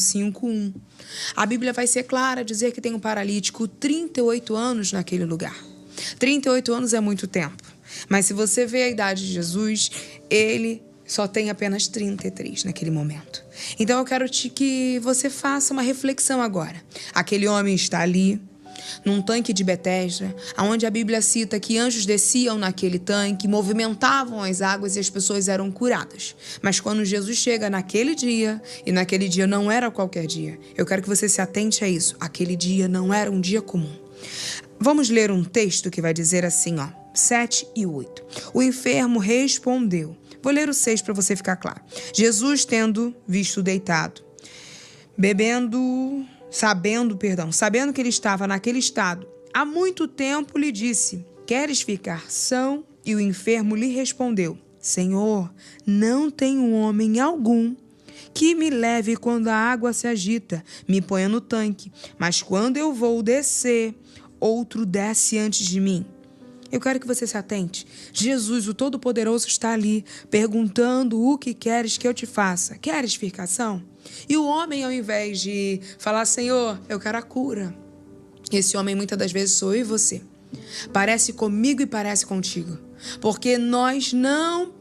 5:1. A Bíblia vai ser clara, dizer que tem um paralítico 38 anos naquele lugar. 38 anos é muito tempo. Mas se você vê a idade de Jesus, ele só tem apenas 33 naquele momento. Então eu quero que você faça uma reflexão agora. Aquele homem está ali, num tanque de Betesda, onde a Bíblia cita que anjos desciam naquele tanque, movimentavam as águas e as pessoas eram curadas. Mas quando Jesus chega naquele dia, e naquele dia não era qualquer dia, eu quero que você se atente a isso. Aquele dia não era um dia comum. Vamos ler um texto que vai dizer assim, 7 e 8. O enfermo respondeu. Vou ler o 6 para você ficar claro. Jesus, tendo visto deitado, sabendo que ele estava naquele estado, há muito tempo lhe disse, queres ficar são? E o enfermo lhe respondeu, Senhor, não tenho homem algum que me leve quando a água se agita, me ponha no tanque, mas quando eu vou descer, outro desce antes de mim. Eu quero que você se atente. Jesus, o Todo-Poderoso, está ali, perguntando o que queres que eu te faça. Queres ficar são? E o homem, ao invés de falar, Senhor, eu quero a cura. Esse homem, muitas das vezes, sou eu e você. Parece comigo e parece contigo. Porque nós não,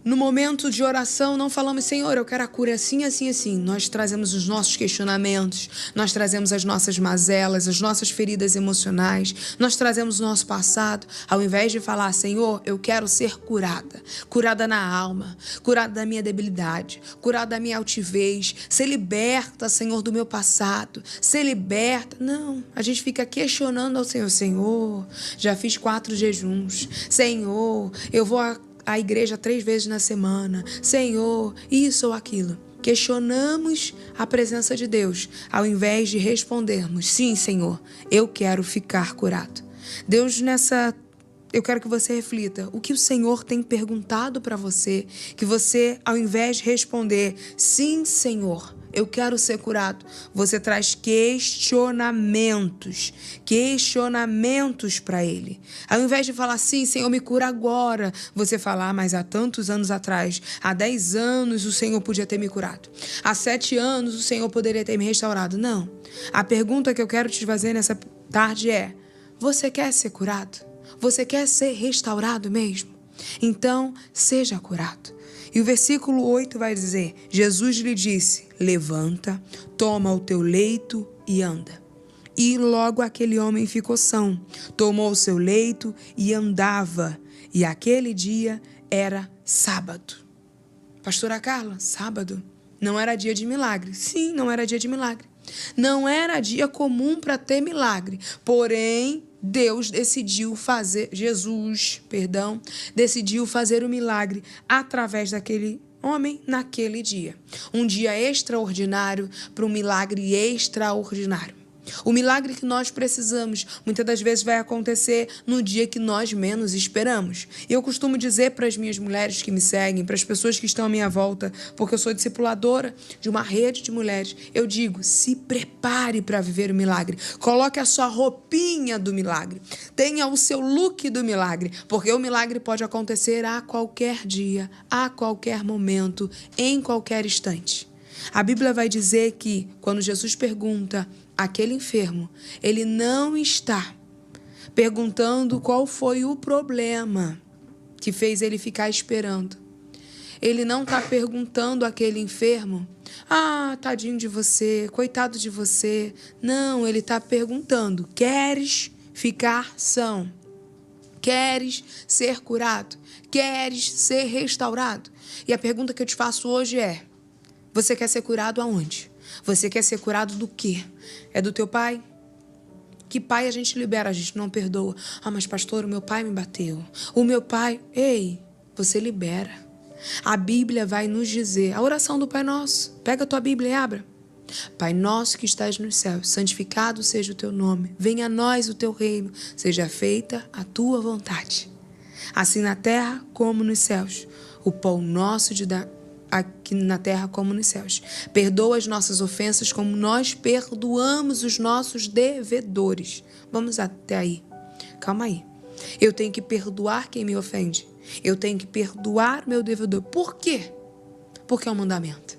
no momento de oração, não falamos, Senhor, eu quero a cura assim, assim, assim. Nós trazemos os nossos questionamentos, nós trazemos as nossas mazelas, as nossas feridas emocionais, nós trazemos o nosso passado, ao invés de falar, Senhor, eu quero ser curada, curada na alma, curada da minha debilidade, curada da minha altivez, ser liberta, Senhor, do meu passado, ser liberta. Não, a gente fica questionando ao Senhor, Senhor, já fiz 4 jejuns, Senhor, eu vou à igreja 3 vezes na semana, Senhor, isso ou aquilo. Questionamos a presença de Deus, ao invés de respondermos, sim, Senhor, eu quero ficar curado. Deus, eu quero que você reflita, o que o Senhor tem perguntado para você, que você, ao invés de responder, sim, Senhor, eu quero ser curado, você traz questionamentos para ele. Ao invés de falar, sim, Senhor, me cura agora, você fala, mas há tantos anos atrás, há 10 anos o Senhor podia ter me curado. Há 7 anos o Senhor poderia ter me restaurado. Não. A pergunta que eu quero te fazer nessa tarde é, você quer ser curado? Você quer ser restaurado mesmo? Então, seja curado. E o versículo 8 vai dizer, Jesus lhe disse, levanta, toma o teu leito e anda. E logo aquele homem ficou são, tomou o seu leito e andava. E aquele dia era sábado. Pastora Carla, sábado? Não era dia de milagre. Sim, não era dia de milagre. Não era dia comum para ter milagre. Porém, Jesus decidiu fazer o milagre através daquele homem naquele dia. Um dia extraordinário para um milagre extraordinário. O milagre que nós precisamos, muitas das vezes vai acontecer no dia que nós menos esperamos. E eu costumo dizer para as minhas mulheres que me seguem, para as pessoas que estão à minha volta, porque eu sou discipuladora de uma rede de mulheres, eu digo, se prepare para viver o milagre. Coloque a sua roupinha do milagre. Tenha o seu look do milagre, porque o milagre pode acontecer a qualquer dia, a qualquer momento, em qualquer instante. A Bíblia vai dizer que, quando Jesus pergunta aquele enfermo, ele não está perguntando qual foi o problema que fez ele ficar esperando. Ele não está perguntando àquele enfermo, tadinho de você, coitado de você. Não, ele está perguntando, queres ficar são? Queres ser curado? Queres ser restaurado? E a pergunta que eu te faço hoje é, você quer ser curado aonde? Você quer ser curado do quê? É do teu pai? Que pai a gente libera, a gente não perdoa. Mas pastor, o meu pai me bateu. O meu pai... Ei, você libera. A Bíblia vai nos dizer, a oração do Pai Nosso. Pega a tua Bíblia e abra. Pai nosso que estás nos céus, santificado seja o teu nome. Venha a nós o teu reino. Seja feita a tua vontade. Assim na terra como nos céus. O pão nosso aqui na terra como nos céus. Perdoa as nossas ofensas como nós perdoamos os nossos devedores. Vamos até aí. Calma aí. Eu tenho que perdoar quem me ofende. Eu tenho que perdoar meu devedor. Por quê? Porque é um mandamento.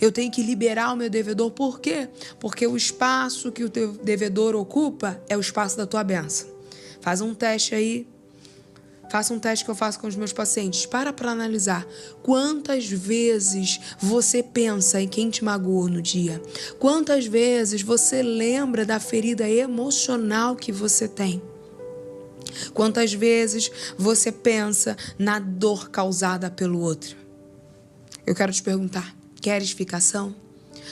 Eu tenho que liberar o meu devedor. Por quê? Porque o espaço que o teu devedor ocupa é o espaço da tua bênção. Faz um teste aí. Faça um teste que eu faço com os meus pacientes. Para analisar quantas vezes você pensa em quem te magoou no dia. Quantas vezes você lembra da ferida emocional que você tem. Quantas vezes você pensa na dor causada pelo outro. Eu quero te perguntar, queres ficação?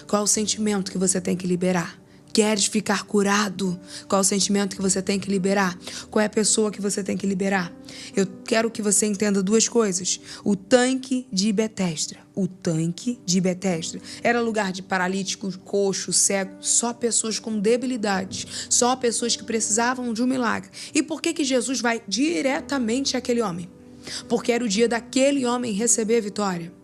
Qual é o sentimento que você tem que liberar? Queres ficar curado? Qual é o sentimento que você tem que liberar? Qual é a pessoa que você tem que liberar? Eu quero que você entenda duas coisas. O tanque de Betesda. O tanque de Betesda era lugar de paralítico, coxo, cego, só pessoas com debilidades, só pessoas que precisavam de um milagre. E por que Jesus vai diretamente àquele homem? Porque era o dia daquele homem receber a vitória.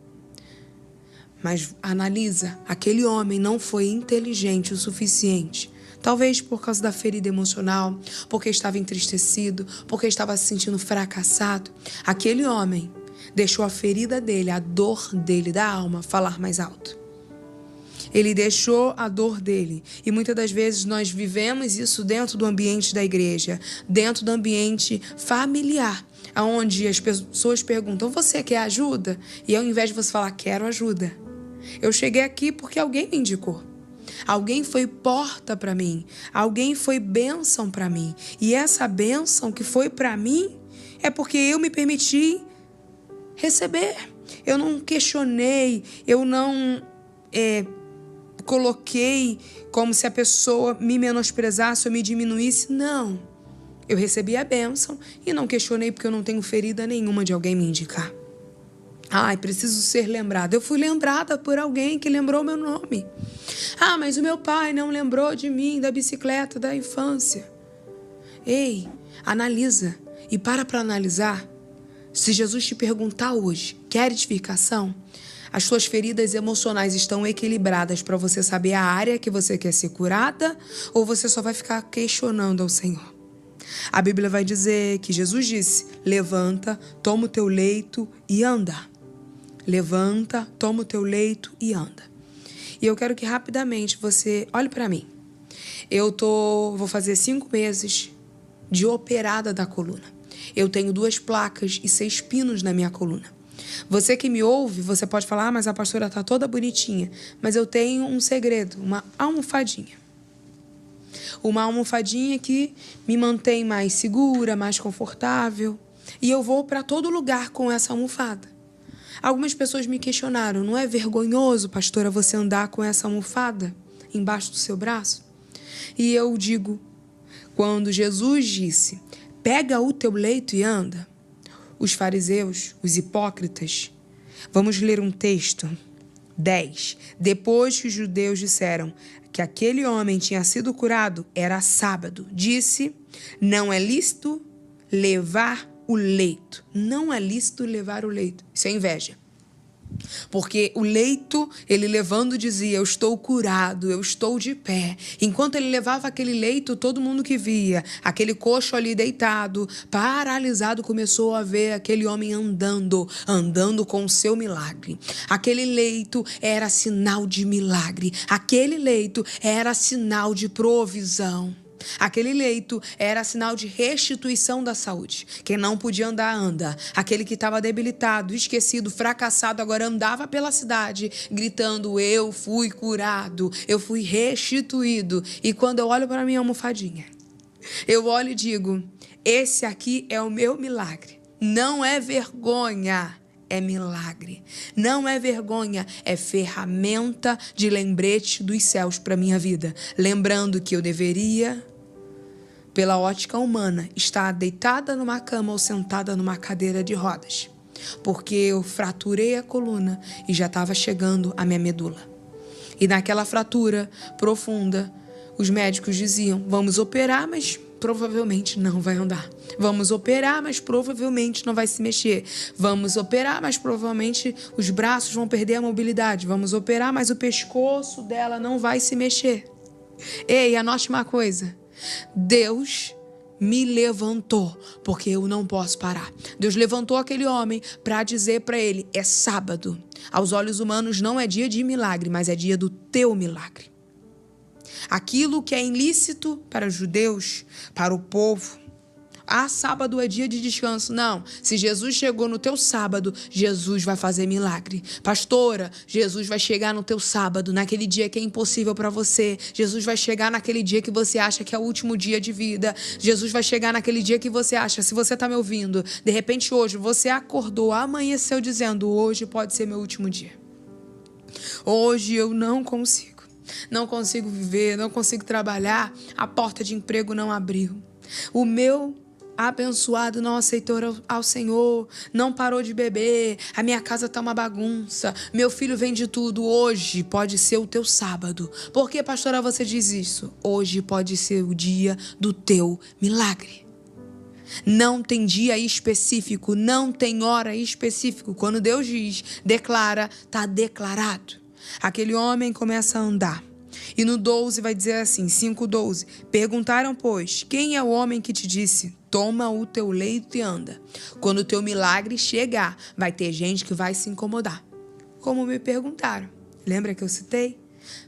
Mas analisa, aquele homem não foi inteligente o suficiente. Talvez por causa da ferida emocional, porque estava entristecido, porque estava se sentindo fracassado. Aquele homem deixou a ferida dele, a dor dele da alma, falar mais alto. Ele deixou a dor dele. E muitas das vezes nós vivemos isso dentro do ambiente da igreja, dentro do ambiente familiar, onde as pessoas perguntam, você quer ajuda? E ao invés de você falar, quero ajuda, eu cheguei aqui porque alguém me indicou. Alguém foi porta para mim. Alguém foi bênção para mim. E essa bênção que foi para mim é porque eu me permiti receber. Eu não questionei, eu não coloquei como se a pessoa me menosprezasse ou me diminuísse. Não. Eu recebi a bênção e não questionei porque eu não tenho ferida nenhuma de alguém me indicar. Ai, preciso ser lembrada. Eu fui lembrada por alguém que lembrou meu nome. Ah, mas o meu pai não lembrou de mim, da bicicleta, da infância. Ei, analisa. E para analisar. Se Jesus te perguntar hoje, quer edificação? As suas feridas emocionais estão equilibradas para você saber a área que você quer ser curada? Ou você só vai ficar questionando ao Senhor? A Bíblia vai dizer que Jesus disse, levanta, toma o teu leito e anda. Levanta, toma o teu leito e anda. E eu quero que rapidamente você olhe para mim. Vou fazer 5 meses de operada da coluna. Eu tenho 2 placas e 6 pinos na minha coluna. Você que me ouve, você pode falar, mas a pastora está toda bonitinha. Mas eu tenho um segredo, uma almofadinha. Uma almofadinha que me mantém mais segura, mais confortável. E eu vou para todo lugar com essa almofada. Algumas pessoas me questionaram, não é vergonhoso, pastora, você andar com essa almofada embaixo do seu braço? E eu digo, quando Jesus disse, pega o teu leito e anda, os fariseus, os hipócritas, vamos ler um texto, 10. Depois que os judeus disseram que aquele homem tinha sido curado, era sábado, disse, não é lícito levar o leito. Não é lícito levar o leito. Isso é inveja. Porque o leito, ele levando dizia, eu estou curado, eu estou de pé. Enquanto ele levava aquele leito, todo mundo que via, aquele coxo ali deitado, paralisado, começou a ver aquele homem andando com o seu milagre. Aquele leito era sinal de milagre. Aquele leito era sinal de provisão. Aquele leito era sinal de restituição da saúde. Quem não podia andar, anda. Aquele que estava debilitado, esquecido, fracassado, agora andava pela cidade, gritando, eu fui curado, eu fui restituído. E quando eu olho para minha almofadinha, eu olho e digo, esse aqui é o meu milagre. Não é vergonha, é milagre. Não é vergonha, é ferramenta de lembrete dos céus para minha vida. Lembrando que eu deveria, pela ótica humana, estar deitada numa cama ou sentada numa cadeira de rodas. Porque eu fraturei a coluna e já estava chegando a minha medula. E naquela fratura profunda, os médicos diziam, vamos operar, mas provavelmente não vai andar. Vamos operar, mas provavelmente não vai se mexer. Vamos operar, mas provavelmente os braços vão perder a mobilidade. Vamos operar, mas o pescoço dela não vai se mexer. Ei, anote uma coisa. Deus me levantou, porque eu não posso parar. Deus levantou aquele homem para dizer para ele: é sábado. Aos olhos humanos não é dia de milagre, mas é dia do teu milagre. Aquilo que é ilícito para os judeus, para o povo, sábado é dia de descanso. Não, se Jesus chegou no teu sábado, Jesus vai fazer milagre. Pastora, Jesus vai chegar no teu sábado, naquele dia que é impossível para você. Jesus vai chegar naquele dia que você acha que é o último dia de vida. Jesus vai chegar naquele dia que você acha, se você está me ouvindo, de repente hoje você acordou, amanheceu dizendo: hoje pode ser meu último dia. Hoje eu não consigo viver, não consigo trabalhar, a porta de emprego não abriu. O meu abençoado não aceitou ao Senhor, não parou de beber, a minha casa tá uma bagunça, meu filho vende tudo. Hoje pode ser o teu sábado. Por que, pastora, você diz isso? Hoje pode ser o dia do teu milagre. Não tem dia específico, não tem hora específica. Quando Deus diz, declara, tá declarado. Aquele homem começa a andar. E no 12 vai dizer assim, 5:12. Perguntaram, pois, quem é o homem que te disse: toma o teu leito e anda? Quando o teu milagre chegar, vai ter gente que vai se incomodar. Como me perguntaram. Lembra que eu citei?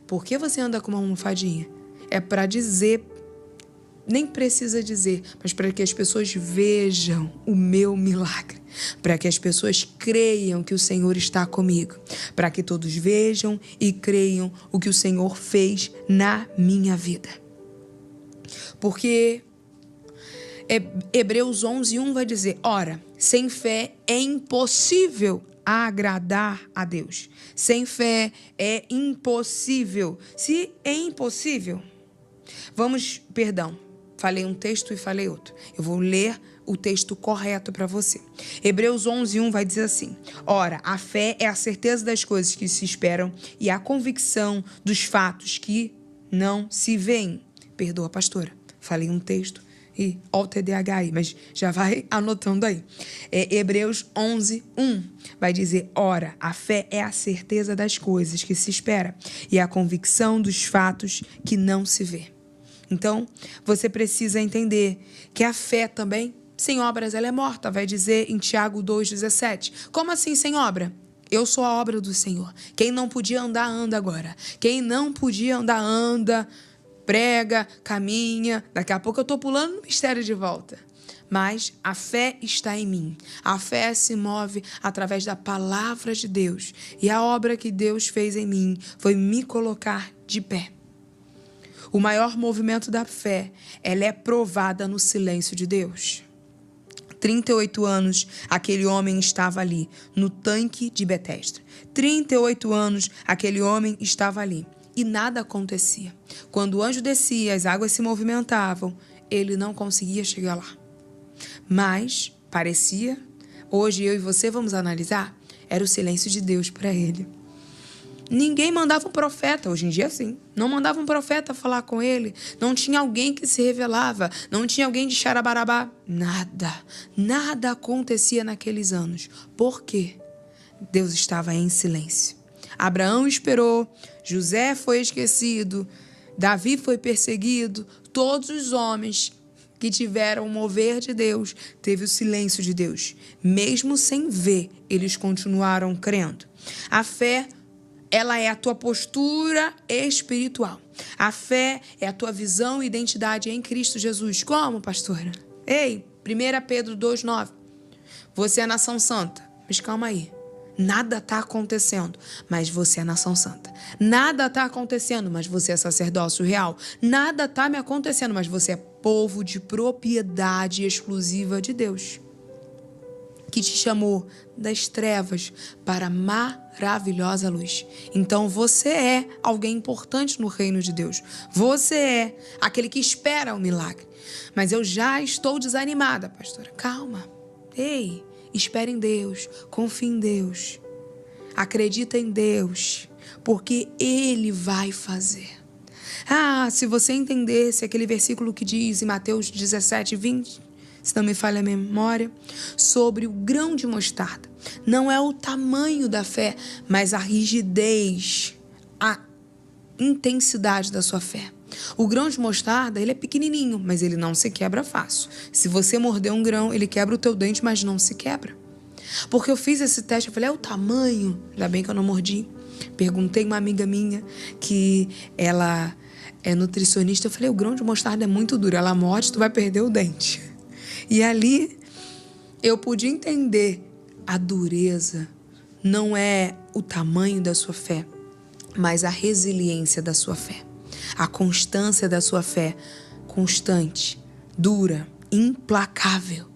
Por que você anda com uma almofadinha? É para dizer, nem precisa dizer, mas para que as pessoas vejam o meu milagre. Para que as pessoas creiam que o Senhor está comigo. Para que todos vejam e creiam o que o Senhor fez na minha vida. Porque Hebreus 11:1 vai dizer: ora, sem fé é impossível agradar a Deus. Sem fé é impossível. Se é impossível, falei um texto e falei outro. Eu vou ler o texto correto para você. Hebreus 11:1 vai dizer assim: ora, a fé é a certeza das coisas que se esperam e a convicção dos fatos que não se veem. Perdoa, pastora. Falei um texto e ó o TDAH aí, mas já vai anotando aí. Hebreus 11:1 vai dizer: ora, a fé é a certeza das coisas que se espera e a convicção dos fatos que não se vê. Então, você precisa entender que a fé também, sem obras, ela é morta. Vai dizer em Tiago 2,17. Como assim sem obra? Eu sou a obra do Senhor. Quem não podia andar, anda agora. Quem não podia andar, anda, prega, caminha. Daqui a pouco eu estou pulando no mistério de volta. Mas a fé está em mim. A fé se move através da palavra de Deus. E a obra que Deus fez em mim foi me colocar de pé. O maior movimento da fé, ela é provada no silêncio de Deus. 38 anos, aquele homem estava ali, no tanque de Betesda. 38 anos, aquele homem estava ali. E nada acontecia. Quando o anjo descia, as águas se movimentavam, ele não conseguia chegar lá. Mas, parecia, hoje eu e você vamos analisar, era o silêncio de Deus para ele. Ninguém mandava um profeta, hoje em dia sim, não mandava um profeta falar com ele, não tinha alguém que se revelava, não tinha alguém de xarabarabá, nada acontecia naqueles anos. Por quê? Deus estava em silêncio. Abraão esperou, José foi esquecido, Davi foi perseguido, todos os homens que tiveram o mover de Deus, teve o silêncio de Deus. Mesmo sem ver, eles continuaram crendo. A fé, ela é a tua postura espiritual. A fé é a tua visão e identidade em Cristo Jesus. Como, pastora? 1 Pedro 2,9. Você é nação santa. Mas calma aí. Nada está acontecendo, mas você é nação santa. Nada está acontecendo, mas você é sacerdócio real. Nada está me acontecendo, mas você é povo de propriedade exclusiva de Deus, que te chamou das trevas para a maravilhosa luz. Então você é alguém importante no reino de Deus. Você é aquele que espera o milagre. Mas eu já estou desanimada, pastora. Calma. Espere em Deus. Confie em Deus. Acredita em Deus. Porque Ele vai fazer. Se você entendesse aquele versículo que diz em Mateus 17:20, se não me falha a memória, sobre o grão de mostarda. Não é o tamanho da fé, mas a rigidez, a intensidade da sua fé. O grão de mostarda, ele é pequenininho, mas ele não se quebra fácil. Se você morder um grão, ele quebra o teu dente, mas não se quebra. Porque eu fiz esse teste, eu falei, é o tamanho? Ainda bem que eu não mordi. Perguntei uma amiga minha que ela é nutricionista, eu falei, o grão de mostarda é muito duro, ela morde, tu vai perder o dente. E ali eu pude entender a dureza não é o tamanho da sua fé, mas a resiliência da sua fé. A constância da sua fé, constante, dura, implacável.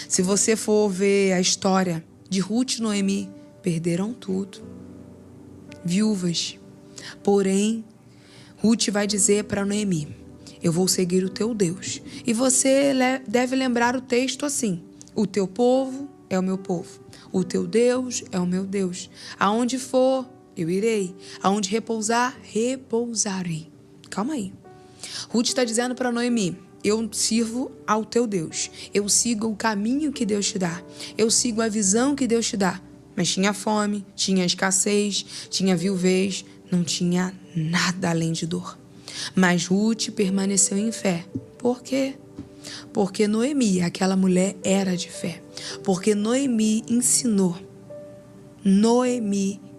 Se você for ver a história de Ruth e Noemi, perderam tudo. Viúvas. Porém, Ruth vai dizer para Noemi, eu vou seguir o teu Deus. E você deve lembrar o texto assim, o teu povo é o meu povo, o teu Deus é o meu Deus. Aonde for, eu irei. Aonde repousar, repousarei. Calma aí. Ruth está dizendo para Noemi, eu sirvo ao teu Deus. Eu sigo o caminho que Deus te dá. Eu sigo a visão que Deus te dá. Mas tinha fome, tinha escassez, tinha viuvez, não tinha nada além de dor. Mas Ruth permaneceu em fé. Por quê? Porque Noemi, aquela mulher, era de fé. Porque Noemi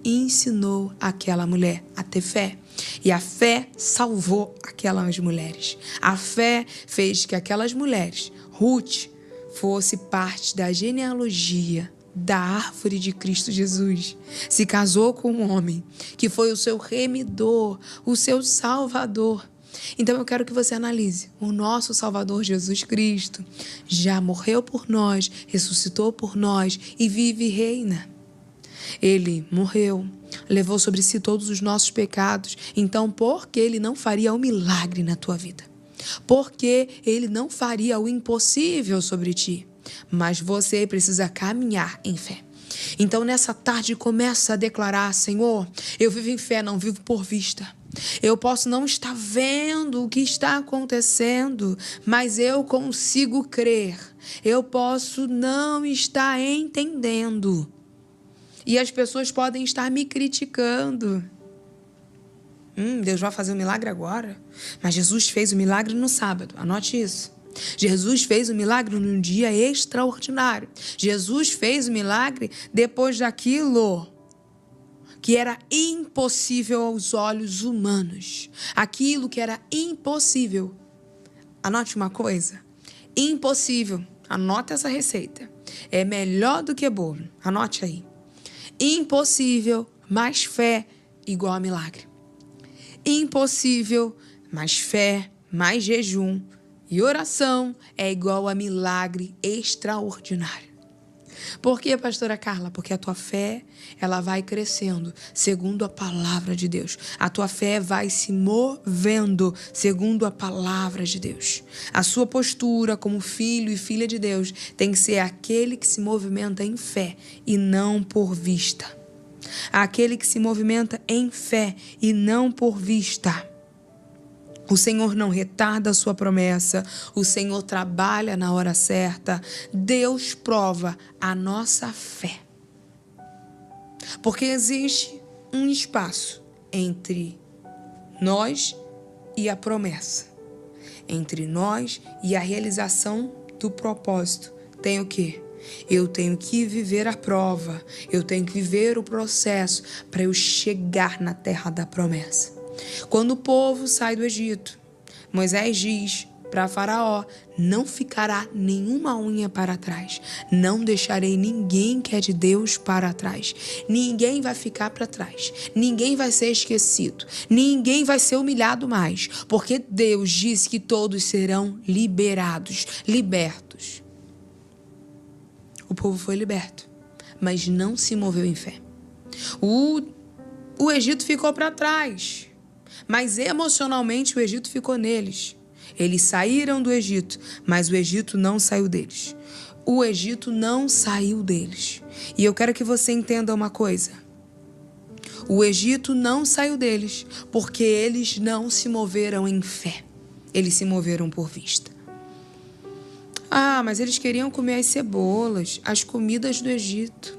ensinou aquela mulher a ter fé. E a fé salvou aquelas mulheres. A fé fez que aquelas mulheres, Ruth, fosse parte da genealogia da árvore de Cristo Jesus. Se casou com um homem que foi o seu remidor, o seu salvador. Então eu quero que você analise. O nosso Salvador Jesus Cristo já morreu por nós, ressuscitou por nós e vive e reina. Ele morreu, levou sobre si todos os nossos pecados. Então, por que ele não faria um milagre na tua vida? Porque ele não faria o impossível sobre ti. Mas você precisa caminhar em fé. Então, nessa tarde, começa a declarar, Senhor, eu vivo em fé, não vivo por vista. Eu posso não estar vendo o que está acontecendo, mas eu consigo crer. Eu posso não estar entendendo. E as pessoas podem estar me criticando. Deus vai fazer um milagre agora? Mas Jesus fez o milagre no sábado. Anote isso. Jesus fez o milagre num dia extraordinário. Jesus fez o milagre depois daquilo que era impossível aos olhos humanos. Aquilo que era impossível. Anote uma coisa. Impossível. Anota essa receita. É melhor do que bolo. Anote aí. Impossível mais fé igual a milagre. Impossível mais fé, mais jejum e oração é igual a milagre extraordinário. Por quê, pastora Carla? Porque a tua fé, ela vai crescendo segundo a palavra de Deus. A tua fé vai se movendo segundo a palavra de Deus. A sua postura como filho e filha de Deus tem que ser aquele que se movimenta em fé e não por vista. Aquele que se movimenta em fé e não por vista. O Senhor não retarda a sua promessa, o Senhor trabalha na hora certa. Deus prova a nossa fé. Porque existe um espaço entre nós e a promessa. Entre nós e a realização do propósito. Tem o quê? Eu tenho que viver a prova, eu tenho que viver o processo para eu chegar na terra da promessa. Quando o povo sai do Egito, Moisés diz para Faraó, não ficará nenhuma unha para trás, não deixarei ninguém que é de Deus para trás. Ninguém vai ficar para trás, ninguém vai ser esquecido, ninguém vai ser humilhado mais, porque Deus disse que todos serão liberados, libertos. O povo foi liberto, mas não se moveu em fé. O Egito ficou para trás, mas emocionalmente o Egito ficou neles. Eles saíram do Egito, mas o Egito não saiu deles. O Egito não saiu deles. E eu quero que você entenda uma coisa. O Egito não saiu deles, porque eles não se moveram em fé. Eles se moveram por vista. Mas eles queriam comer as cebolas, as comidas do Egito.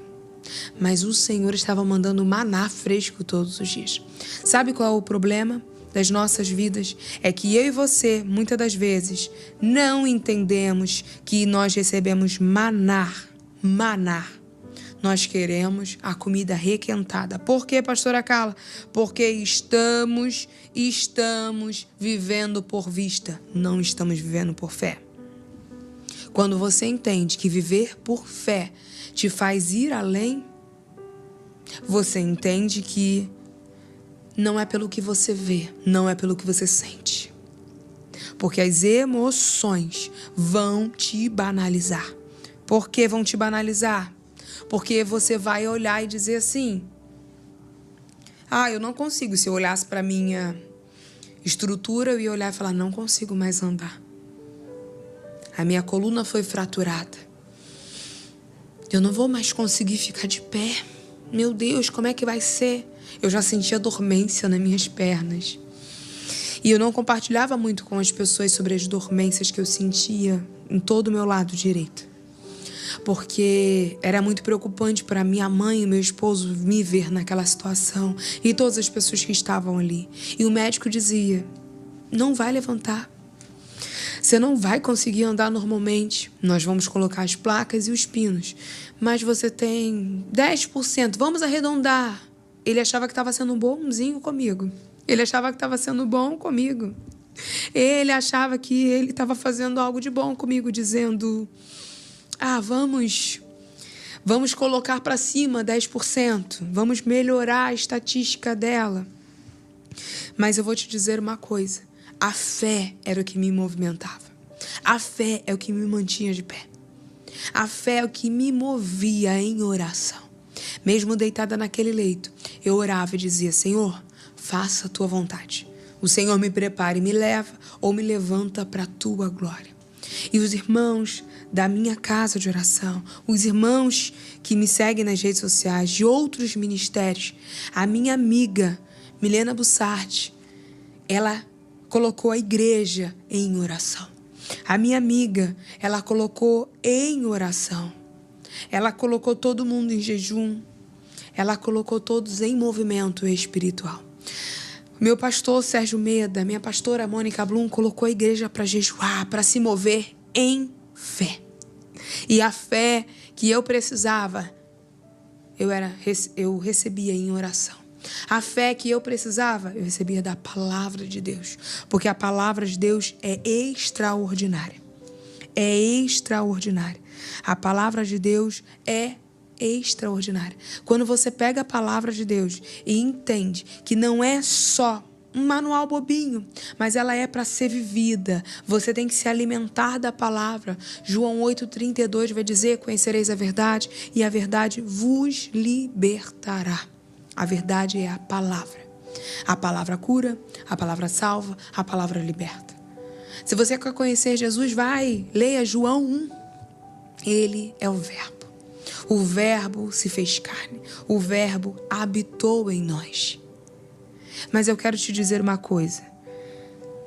Mas o Senhor estava mandando maná fresco todos os dias. Sabe qual é o problema? das nossas vidas é que eu e você, muitas das vezes, não entendemos que nós recebemos maná. Nós queremos a comida requentada. Por quê, pastora Carla? Porque estamos vivendo por vista, não estamos vivendo por fé. Quando você entende que viver por fé te faz ir além, você entende que não é pelo que você vê, não é pelo que você sente. Porque as emoções vão te banalizar. Por que vão te banalizar? Porque você vai olhar e dizer assim: eu não consigo. Se eu olhasse para a minha estrutura, eu ia olhar e falar: não consigo mais andar. A minha coluna foi fraturada. Eu não vou mais conseguir ficar de pé. Meu Deus, como é que vai ser? Eu já sentia dormência nas minhas pernas. E eu não compartilhava muito com as pessoas sobre as dormências que eu sentia em todo o meu lado direito. Porque era muito preocupante para minha mãe e meu esposo me ver naquela situação. E todas as pessoas que estavam ali. E o médico dizia: não vai levantar. Você não vai conseguir andar normalmente. Nós vamos colocar as placas e os pinos. Mas você tem 10%. Vamos arredondar. Ele achava que estava sendo bonzinho comigo. Ele achava que estava sendo bom comigo. Ele achava que ele estava fazendo algo de bom comigo, dizendo: vamos colocar para cima 10%. Vamos melhorar a estatística dela. Mas eu vou te dizer uma coisa. A fé era o que me movimentava. A fé é o que me mantinha de pé. A fé é o que me movia em oração. Mesmo deitada naquele leito, eu orava e dizia: Senhor, faça a tua vontade. O Senhor me prepara e me leva ou me levanta para a tua glória. E os irmãos da minha casa de oração, os irmãos que me seguem nas redes sociais, de outros ministérios, a minha amiga Milena Bussardi, ela colocou a igreja em oração. A minha amiga, ela colocou em oração. Ela colocou todo mundo em jejum. Ela colocou todos em movimento espiritual. Meu pastor Sérgio Meda, minha pastora Mônica Blum colocou a igreja para jejuar, para se mover em fé. E a fé que eu precisava, eu recebia em oração. A fé que eu precisava, eu recebia da palavra de Deus. Porque a palavra de Deus é extraordinária. É extraordinária. A palavra de Deus é extraordinária. Quando você pega a palavra de Deus e entende que não é só um manual bobinho, mas ela é para ser vivida. Você tem que se alimentar da palavra. João 8,32 vai dizer: conhecereis a verdade e a verdade vos libertará. A verdade é a palavra. A palavra cura, a palavra salva, a palavra liberta. Se você quer conhecer Jesus, leia João 1. Ele é o Verbo. O Verbo se fez carne. O Verbo habitou em nós. Mas eu quero te dizer uma coisa.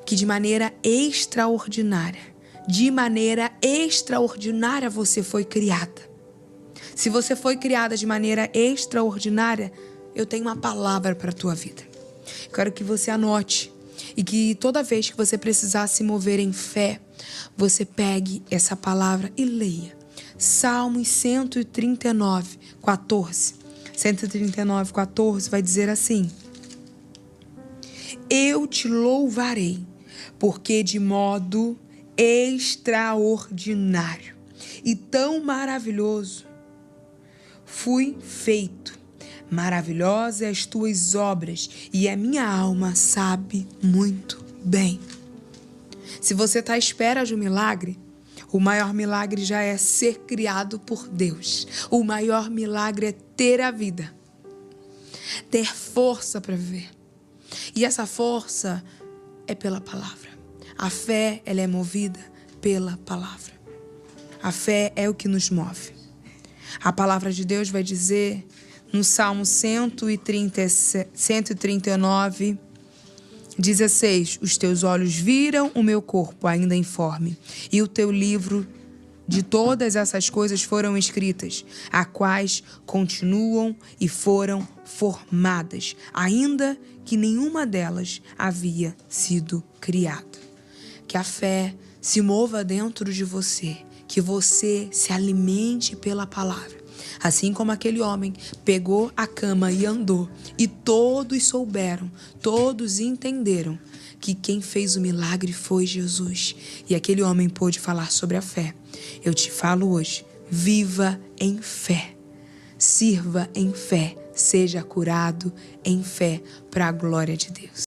Que de maneira extraordinária você foi criada. Se você foi criada de maneira extraordinária, eu tenho uma palavra para a tua vida. Eu quero que você anote e que toda vez que você precisar se mover em fé, você pegue essa palavra e leia. Salmos 139, 14. 139, 14 vai dizer assim: eu te louvarei, porque de modo extraordinário e tão maravilhoso fui feito. Maravilhosas as tuas obras, e a minha alma sabe muito bem. Se você está à espera de um milagre, o maior milagre já é ser criado por Deus. O maior milagre é ter a vida, ter força para viver. E essa força é pela palavra. A fé, ela é movida pela palavra. A fé é o que nos move. A palavra de Deus vai dizer no Salmo 139, 16: os teus olhos viram o meu corpo ainda informe, e o teu livro de todas essas coisas foram escritas, a quais continuam e foram formadas, ainda que nenhuma delas havia sido criada. Que a fé se mova dentro de você, que você se alimente pela palavra. Assim como aquele homem pegou a cama e andou, e todos souberam, todos entenderam que quem fez o milagre foi Jesus. E aquele homem pôde falar sobre a fé. Eu te falo hoje, viva em fé, sirva em fé, seja curado em fé para a glória de Deus.